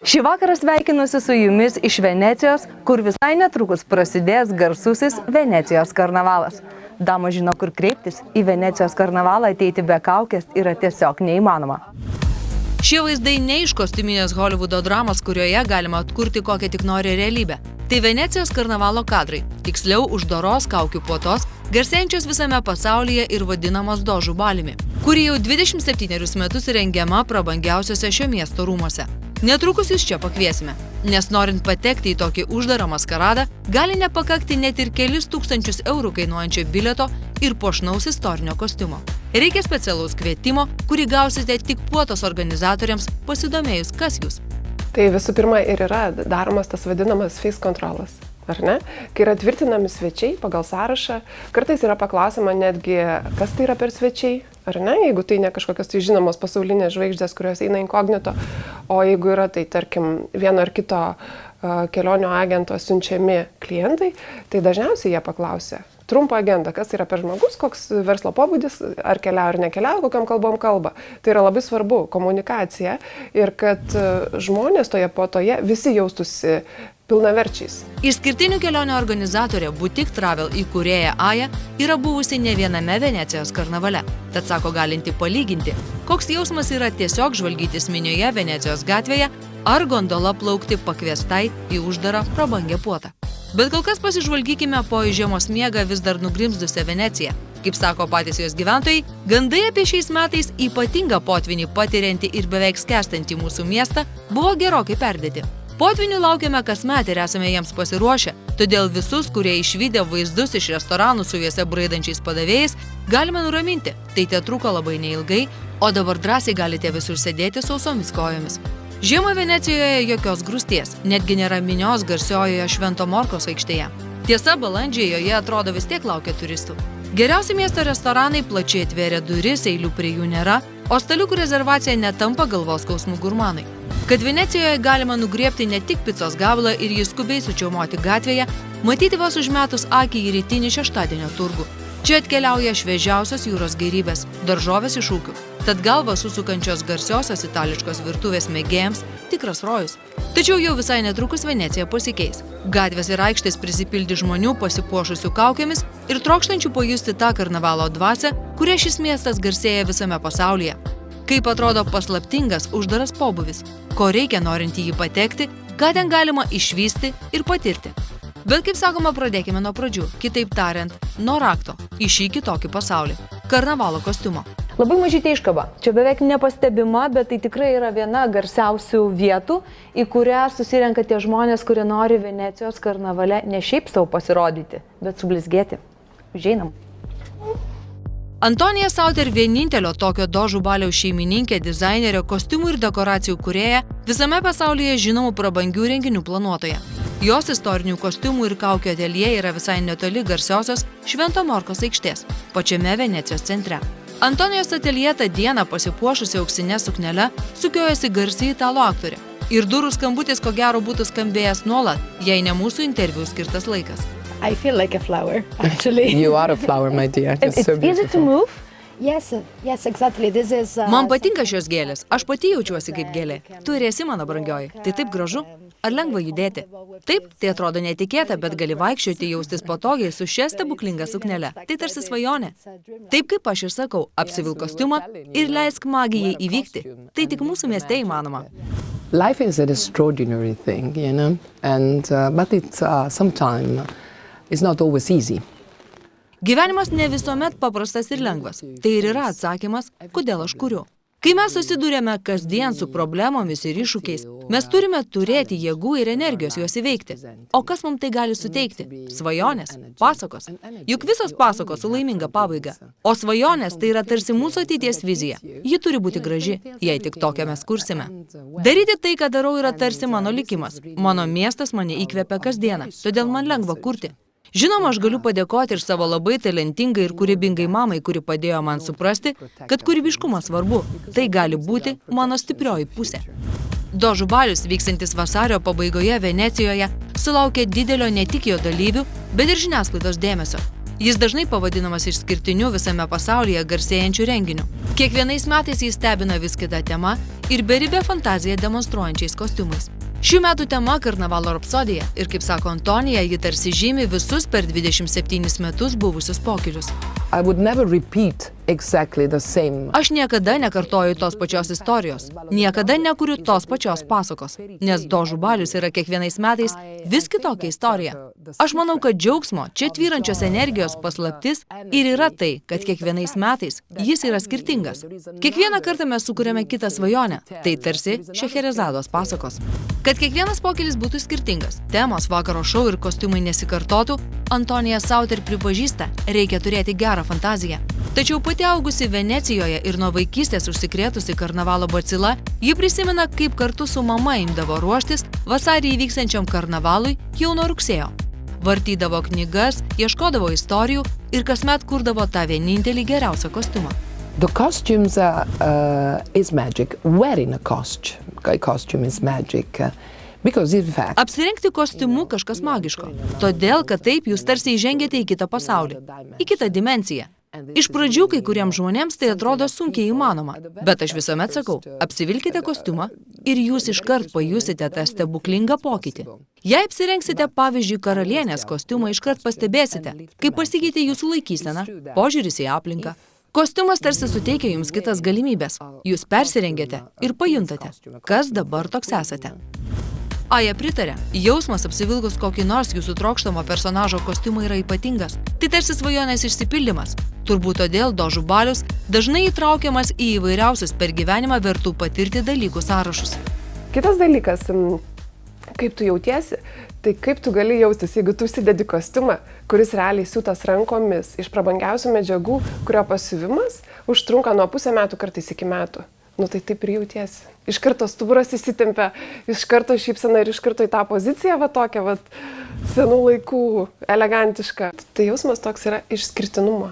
Šį vakarą sveikinusi su jumis iš Venecijos, kur visai netrukus prasidės garsusis Venecijos karnavalas. Damos žino, kur kreiptis, į Venecijos karnavalą ateiti be kaukės yra tiesiog neįmanoma. Šie vaizdai ne iš kostiuminės Hollywoodo dramos, kurioje galima atkurti kokią tik nori realybę. Tai Venecijos karnavalo kadrai, tiksliau uždaros kaukių puotos, garsėjančios visame pasaulyje ir vadinamos dožų baliumi, kuri jau 27 metus rengiama prabangiausiose šio miesto rūmuose. Netrukus jūs čia pakviesime, nes norint patekti į tokį uždarą maskaradą, gali nepakakti net ir kelis tūkstančius eurų kainuojančio bilieto ir puošnaus istorinio kostiumo. Reikia specialaus kvietimo, kurį gausite tik puotos organizatoriams, pasidomėjus, kas jūs. Tai visų pirma ir yra daromas tas vadinamas face controlas, ar ne? Kai yra tvirtinami svečiai pagal sąrašą, kartais yra paklausima netgi, kas tai yra per svečiai, ar ne? Jeigu tai ne kažkokios tai žinomos pasaulinės žvaigždės, kurios eina inkognito, o jeigu yra tai, tarkim, vieno ar kito kelionio agento siunčiami klientai, tai dažniausiai jie paklausia trumpą agendą, kas yra per žmogus, koks verslo pobūdis, ar keliauja ar nekeliauja, kokiam kalbom kalba. Tai yra labai svarbu komunikacija ir kad žmonės toje puotoje visi jaustųsi pilnaverčiais. Išskirtinių kelionių organizatorė Boutique Travel įkūrėja Aja yra buvusi ne viename Venecijos karnavale. Tad sako galinti palyginti, koks jausmas yra tiesiog žvalgytis minioje Venecijos gatvėje ar gondola plaukti pakviestai į uždarą prabangią puotą. Bet kol kas pasižvalgykime po žiemos miegą vis dar nugrimzdusią Veneciją. Kaip sako patys jos gyventojai, gandai apie šiais metais ypatingą potvinį patiriantį ir beveik skęstantį mūsų miestą buvo gerokai perdėti. Potvinių laukiame kasmet ir esame jiems pasiruošę, todėl visus, kurie išvydę vaizdus iš restoranų su juose braidančiais padavėjais, galime nuraminti. Tai tetruko labai neilgai, o dabar drąsiai galite visur sėdėti sausomis kojomis. Žiemą Venecijoje jokios grūsties, netgi nėra minios garsiojoje Švento Morkos aikštėje. Tiesa, balandžiai joje atrodo vis tiek laukia turistų. Geriausi miesto restoranai plačiai atvėrė duris, eilių prie jų nėra, o staliukų rezervacija netampa galvos skausmų gurmanai. Kad Venecijoje galima nugriebti ne tik picos gabalą ir jį skubiai sučiaumoti gatvėje, matyti vos užmetus akį į rytinį šeštadienio turgų. Čia atkeliauja šviežiausios jūros gėrybės, daržovės iš ūkių. Tad galvą susukančios garsiosios itališkos virtuvės mėgėjams tikras rojus. Tačiau jau visai netrukus Venecija pasikeis. Gatvės ir aikštės prisipildi žmonių pasipuošusių kaukėmis ir trokštančių pajusti tą karnavalo dvasią, kuria šis miestas garsėja visame pasaulyje. Kaip atrodo paslaptingas uždaras pobūvis, ko reikia norint į jį patekti, ką ten galima išvysti ir patirti. Bet kaip sakoma, pradėkime nuo pradžių, kitaip tariant, nuo rakto į šį kitokį pasaulį – karnavalo kostiumo. Labai mažytė iškaba. Čia beveik nepastebima, bet tai tikrai yra viena garsiausių vietų, į kurią susirenka tie žmonės, kurie nori Venecijos karnavale ne šiaip savo pasirodyti, bet sublizgėti. Užeinam. Antonija Sauter vienintelio tokio dožų baliaus šeimininkė, dizainerio, kostiumų ir dekoracijų kūrėja, visame pasaulyje žinomų prabangių renginių planuotoja. Jos istorinių kostiumų ir kaukių ateljė yra visai netoli garsiosios Švento Morkos aikštės, pačiame Venecijos centre. Antonijos ateljė tą dieną pasipuošusi auksinę suknelę sukiojasi garsi italų aktorė. Ir durų skambutis ko gero būtų skambėjęs nuolat, jei ne mūsų interviu skirtas laikas. I feel like a flower, actually. You are a flower, my dear. It's so easy to move? Yes, exactly. This is. Man patinka šios gėlės, aš pati jaučiuosi kaip gėlė. Tu ir esi mano brangioji. Tai taip gražu. Ar lengva judėti? Taip, tai atrodo netikėta, bet gali vaikščioti, jaustis patogiai su šia stebuklinga suknele. Tai tarsi svajonė. Taip kaip aš ir sakau, apsivilk kostiumą ir leisk magijai įvykti. Tai tik mūsų mieste įmanoma. Life is an extraordinary thing, you know, but sometimes it's not always easy. Gyvenimas ne visuomet paprastas ir lengvas. Tai ir yra atsakymas, kodėl aš kuriu. Kai mes susidūrėme kasdien su problemomis ir iššūkiais, mes turime turėti jėgų ir energijos juos įveikti. O kas mums tai gali suteikti? Svajonės, pasakos. Juk visos pasakos su laiminga pabaiga. O svajonės tai yra tarsi mūsų ateities vizija. Ji turi būti graži, jei tik tokią mes kursime. Daryti tai, ką darau, yra tarsi mano likimas. Mano miestas mane įkvepia kasdieną, todėl man lengva kurti. Žinoma, aš galiu padėkoti ir savo labai talentingai ir kūrybingai mamai, kuri padėjo man suprasti, kad kūrybiškumas svarbu. Tai gali būti mano stiprioji pusė. Dožų balius, vykstantis vasario pabaigoje Venecijoje, sulaukė didelio ne tik jo dalyvių, bet ir žiniasklaidos dėmesio. Jis dažnai pavadinamas išskirtiniu visame pasaulyje garsėjančių renginių. Kiekvienais metais jis stebina vis kitą temą ir beribę fantaziją demonstruojančiais kostiumais. Šių metų tema karnavalo rapsodija ir, kaip sako Antonija, ji tarsi žymi visus per 27 metus buvusius pokylius. I would never repeat exactly the same. Aš niekada nekartoju tos pačios istorijos, niekada nekuriu tos pačios pasakos, nes Dožų balius yra kiekvienais metais vis kitokia istorija. Aš manau, kad džiaugsmo, čia tvyrančios energijos paslaptis ir yra tai, kad kiekvienais metais jis yra skirtingas. Kiekvieną kartą mes sukuriame kitą svajonę, tai tarsi Šecherizados pasakos. Kad kiekvienas pokylis būtų skirtingas, temos, vakaro šou ir kostiumai nesikartotų, Antonija Sauter pripažįsta, reikia turėti gerą fantaziją. Tačiau pati augusi Venecijoje ir nuo vaikystės užsikrėtusi karnavalo bacila, ji prisimena, kaip kartu su mama imdavo ruoštis vasarį įvyksiančiam karnavalui jau nuo rugsėjo. Vartydavo knygas, ieškodavo istorijų ir kasmet kurdavo tą vienintelį geriausią kostiumą. The costumes is magic. Wearing a costume is magic. Because in fact... Apsirengti kostiumu kažkas magiško. Todėl, kad taip jūs tarsi įžengėte į kitą pasaulį, į kitą dimensiją. Iš pradžių kai kuriems žmonėms tai atrodo sunkiai įmanoma, bet aš visuomet sakau, apsivilkite kostiumą ir jūs iškart pajusite tą stebuklingą pokytį. Jei apsirengsite, pavyzdžiui, karalienės kostiumą, iškart pastebėsite, kaip pasikeitė jūsų laikysena, požiūris į aplinką. Kostiumas tarsi suteikia jums kitas galimybės. Jūs persirengėte ir pajuntate, kas dabar toks esate. Aja pritarė, jausmas apsivilkus kokį nors jūsų trokštamo personažo kostiumą yra ypatingas. Tai tarsi svajonės išsipildymas. Turbūt todėl Dožų balius dažnai įtraukiamas į įvairiausius per gyvenimą vertų patirti dalykų sąrašus. Kitas dalykas, kaip tu jautiesi, tai kaip tu gali jaustis, jeigu tu užsidedi kostiumą, kuris realiai siūtas rankomis iš prabangiausių medžiagų, kurio pasiuvimas užtrunka nuo pusę metų kartais iki metų. Nu tai taip ir jautiesi. Iš karto stuburas įsitempia, iš karto šypsena ir iš karto į tą poziciją va tokia va senų laikų, elegantiška. Tai jausmas toks yra išskirtinumo.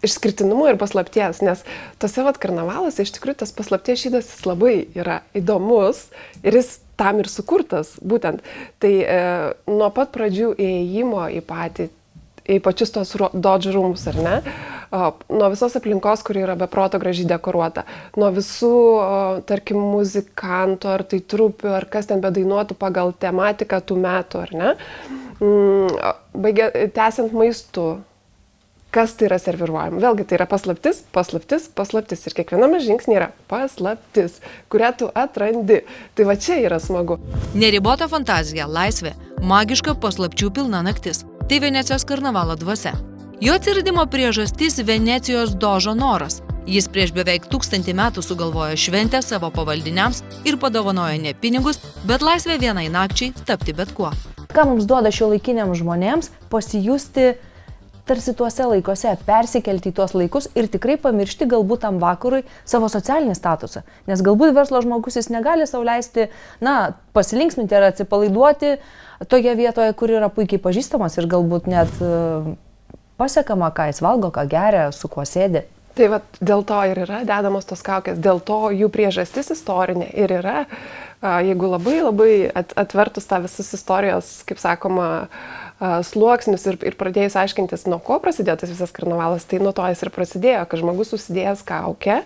Išskirtinumo ir paslapties, nes tose vat karnavaluose iš tikrųjų tas paslapties šydas jis labai yra įdomus ir jis tam ir sukurtas būtent. Tai nuo pat pradžių įėjimo į pačius tos Dožų rūmus, ar ne? Nuo visos aplinkos, kuri yra beproto gražiai dekoruota, nuo visų, tarkim, muzikantų, ar tai trupių, ar kas ten bedainuotų pagal tematiką tų metų, ar ne? Tęsiant maistu, kas tai yra serviruojama. Vėlgi tai yra paslaptis, paslaptis, paslaptis. Ir kiekviename žingsnė yra paslaptis, kurią tu atrandi. Tai va čia yra smagu. Neribota fantazija, laisvė, magiška paslapčių pilna naktis. Tai Venecijos karnavalo dvasia. Jo atsiradimo priežastis Venecijos Dožo noras. Jis prieš beveik 1000 metų sugalvojo šventę savo pavaldiniams ir padovanojo ne pinigus, bet laisvę vienai nakčiai tapti bet kuo. Ką mums duoda šiuolaikiniams žmonėms pasijusti tarsi tuose laikuose, persikelti į tuos laikus ir tikrai pamiršti galbūt tam vakarui savo socialinį statusą. Nes galbūt verslo žmogus jis negali sau leisti, pasilinksminti ar atsipalaiduoti toje vietoje, kur yra puikiai pažįstamas ir galbūt net pasiekama, ką jis valgo, ką geria, su kuo sėdi. Tai va, dėl to ir yra dedamos tos kaukės, dėl to jų priežastis istorinė ir yra, jeigu labai atvertus tą visus istorijos, kaip sakoma, sluoksnius ir pradėjus aiškintis, nuo ko prasidėjo tas visas karnavalas, tai nuo to jis ir prasidėjo, kad žmogus užsidėjęs kaukę,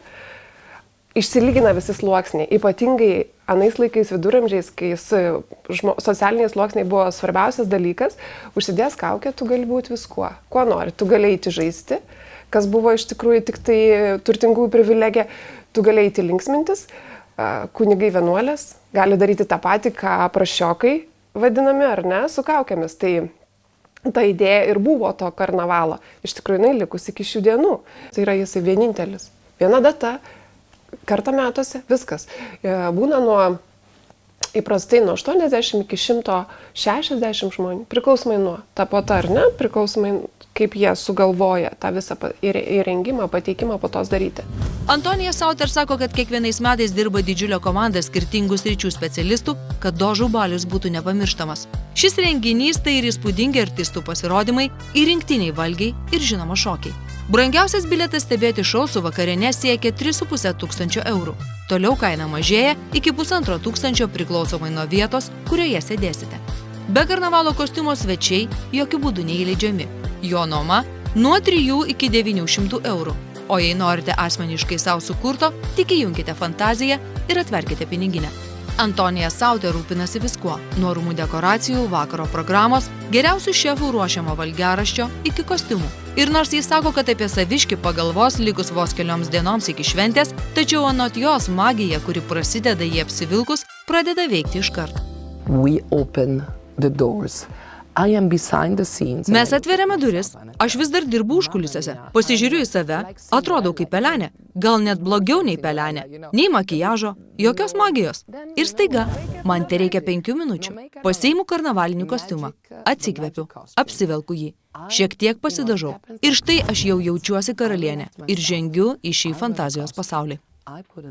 išsilygina visi sluoksniai, ypatingai anais laikais viduramžiais, kai socialiniai sluoksniai buvo svarbiausias dalykas, užsidėjęs kaukę tu gali būti viskuo, kuo nori, tu gali eiti žaisti, kas buvo iš tikrųjų tik tai turtingųjų privilegija, tu gali eiti linksmintis, kunigai vienuolės gali daryti tą patį, ką prašiokai vadinami, ar ne, su kaukėmis. Tai ta idėja ir buvo to karnavalo. Iš tikrųjų, jinai likus iki šių dienų. Tai yra jisai vienintelis. Viena data, kartą metuose, viskas. Būna įprastai nuo 80 iki 160 žmonių, priklausomai nuo ta puota ar ne, priklausomai kaip jie sugalvoja tą visą įrengimą, pateikimą po tos daryti. Antonija Sauter sako, kad kiekvienais metais dirba didžiulė komanda skirtingų sričių specialistų, kad Dožų balius būtų nepamirštamas. Šis renginys tai ir įspūdingi artistų pasirodymai, ir rinktiniai valgiai, ir žinoma šokiai. Brangiausias bilietas stebėti šou su vakariene siekia 3500 eurų. Toliau kaina mažėja iki 1500 priklausomai nuo vietos, kurioje sėdėsite. Be karnavalo kostiumo svečiai jokių būdų neįleidžiami. Jo nuoma nuo 3 iki 900 eurų. O jei norite asmeniškai savo sukurto, tik įjunkite fantaziją ir atverkite piniginę. Antonija Sautė rūpinasi viskuo, nuo rūmų dekoracijų, vakaro programos, geriausių šefų ruošiamo valgiaraščio iki kostiumų. Ir nors jis sako, kad apie saviškį pagalvos likus vos kelioms dienoms iki šventės, tačiau anot jos magija, kuri prasideda jį apsivilkus, pradeda veikti iškart. We open the doors. I am behind the scenes. Mes atveriame duris, aš vis dar dirbu užkulisiuose, pasižiūriu į save, atrodau kaip pelenė, gal net blogiau nei pelenė, nei makijažo, jokios magijos. Ir staiga, man tereikia 5 minučių, pasiimu karnavalinį kostiumą, atsikvepiu, apsivelku jį, šiek tiek pasidažau ir štai aš jau jaučiuosi karalienė ir žengiu į šį fantazijos pasaulį.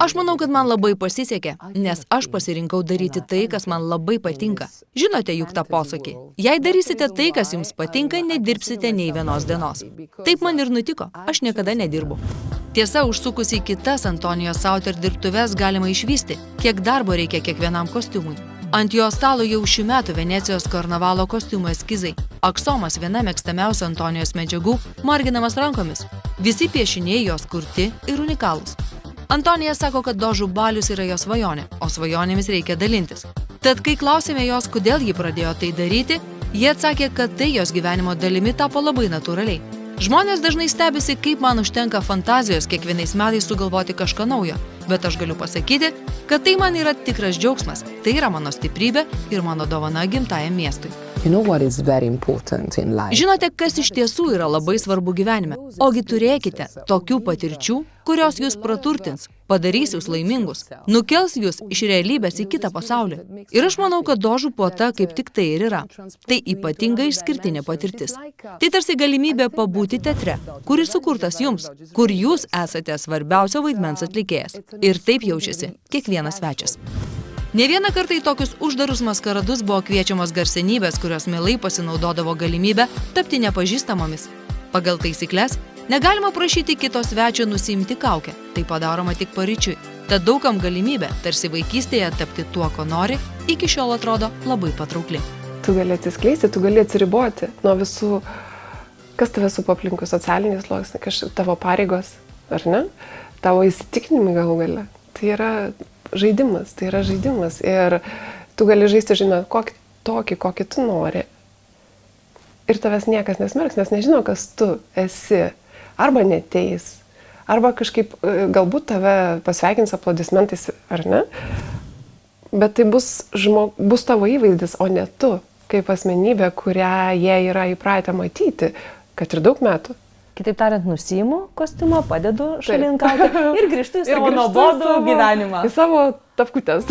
Aš manau, kad man labai pasisekė, nes aš pasirinkau daryti tai, kas man labai patinka. Žinote juk tą posakį. Jei darysite tai, kas jums patinka, nedirbsite nei vienos dienos. Taip man ir nutiko, aš niekada nedirbu. Tiesa, užsukus į kitas Antonijos Sauter dirbtuves galima išvysti, kiek darbo reikia kiekvienam kostiumui. Ant jo stalo jau šių metų Venecijos karnavalo kostiumų eskizai. Aksomas viena mėgstamiausių Antonijos medžiagų, marginamas rankomis. Visi piešiniai jos kurti ir unikalūs. Antonija sako, kad dožų balius yra jos svajonė, o svajonėmis reikia dalintis. Tad, kai klausėme jos, kodėl ji pradėjo tai daryti, jie atsakė, kad tai jos gyvenimo dalimi tapo labai natūraliai. Žmonės dažnai stebisi, kaip man užtenka fantazijos kiekvienais metais sugalvoti kažką naujo, bet aš galiu pasakyti, kad tai man yra tikras džiaugsmas, tai yra mano stiprybė ir mano dovana gimtajam miestui. You know what is very important in life? Žinote, kas iš tiesų yra labai svarbu gyvenime? Ogi turėkite tokių patirčių, kurios jūs praturtins, padarys jūs laimingus, nukels jūs iš realybės į kitą pasaulį. Ir aš manau, kad dožų puota kaip tik tai ir yra. Tai ypatinga išskirtinė patirtis. Tai tarsi galimybė pabūti teatre, kuris sukurtas jums, kur jūs esate svarbiausio vaidmens atlikėjas. Ir taip jaučiasi kiekvienas svečias. Ne vieną kartą į tokius uždarus maskaradus buvo kviečiamos garsenybės, kurios mielai pasinaudodavo galimybę tapti nepažįstamomis. Pagal taisykles negalima prašyti kito svečio nusiimti kaukę, tai padaroma tik paryčiui. Tad daugam galimybė, tarsi vaikystėje tapti tuo, ko nori, iki šiol atrodo labai patraukli. Tu gali atsiskleisti, tu gali atsiriboti nuo visų, kas tave supa aplinkui, socialiniai sluoksniai, tavo pareigos, ar ne? Tavo įsitikinimai galų gale. Tai yra žaidimas. Ir tu gali žaisti, žinot, kokį tu nori. Ir tavęs niekas nesmerks, nes nežino, kas tu esi. Arba neteis, arba kažkaip galbūt tave pasveikins aplodismentais, ar ne? Bet tai bus tavo įvaizdis, o ne tu, kaip asmenybė, kurią jie yra įpratę matyti, kad ir daug metų. Kitaip tariant, nusiimu kostiumą, padedu šalin kaukę ir grįžtu į savo nuobodų gyvenimą. Į savo tapkutes.